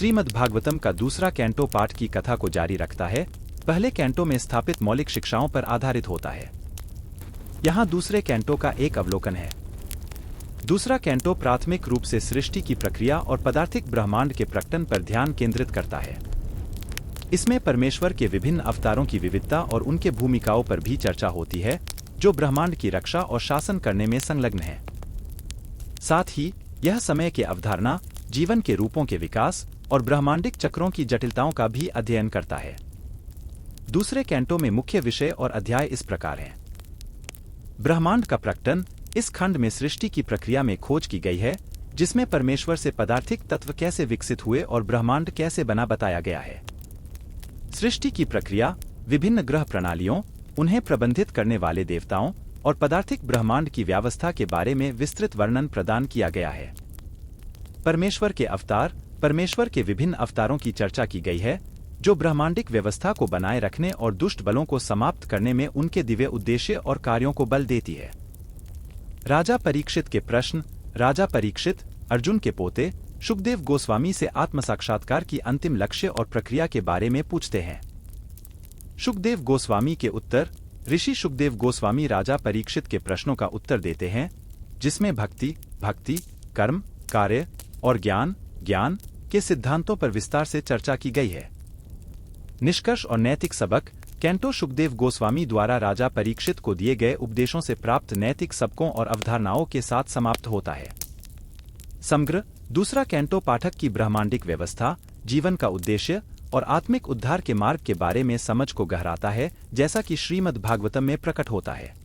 श्रीमद् भागवतम का दूसरा कैंटो पाठ की कथा को जारी रखता है। पहले कैंटो में स्थापित मौलिक शिक्षाओं पर आधारित होता है। यहाँ दूसरे कैंटो का एक अवलोकन है। दूसरा कैंटो प्राथमिक रूप से सृष्टि की प्रक्रिया और पदार्थिक ब्रह्मांड के प्रकटन पर ध्यान केंद्रित करता है। इसमें परमेश्वर के विभिन्न अवतारों की विविधता और उनके भूमिकाओं पर भी चर्चा होती है, जो ब्रह्मांड की रक्षा और शासन करने में संलग्न है। साथ ही यह समय के अवधारणा, जीवन के रूपों के विकास और ब्रह्मांडिक चक्रों की जटिलताओं का भी अध्ययन करता है। दूसरे कैंटो में मुख्य विषय और अध्याय इस प्रकार हैं। ब्रह्मांड का प्रकटन। इस खंड में सृष्टि की प्रक्रिया में खोज की गई है, जिसमें परमेश्वर से पदार्थिक तत्व कैसे विकसित हुए और ब्रह्मांड कैसे बना बताया गया है। सृष्टि की प्रक्रिया, विभिन्न ग्रह प्रणालियों, उन्हें प्रबंधित करने वाले देवताओं और पदार्थिक ब्रह्मांड की व्यवस्था के बारे में विस्तृत वर्णन प्रदान किया गया है। परमेश्वर के अवतार। परमेश्वर के विभिन्न अवतारों की चर्चा की गई है, जो ब्रह्मांडिक व्यवस्था को बनाए रखने और दुष्ट बलों को समाप्त करने में उनके दिव्य उद्देश्य और कार्यों को बल देती है। राजा परीक्षित के प्रश्न। राजा परीक्षित अर्जुन के पोते शुकदेव गोस्वामी से आत्मसाक्षात्कार की अंतिम लक्ष्य और प्रक्रिया के बारे में पूछते हैं। शुकदेव गोस्वामी के उत्तर। ऋषि शुकदेव गोस्वामी राजा परीक्षित के प्रश्नों का उत्तर देते हैं, जिसमें भक्ति, कर्म, कार्य और ज्ञान के सिद्धांतों पर विस्तार से चर्चा की गई है। निष्कर्ष और नैतिक सबक। कैंटो शुकदेव गोस्वामी द्वारा राजा परीक्षित को दिए गए उपदेशों से प्राप्त नैतिक सबकों और अवधारणाओं के साथ समाप्त होता है। समग्र। दूसरा कैंटो पाठक की ब्रह्मांडिक व्यवस्था, जीवन का उद्देश्य और आत्मिक उद्धार के मार्ग के बारे में समझ को गहराता है, जैसा कि श्रीमद् भागवतम में प्रकट होता है।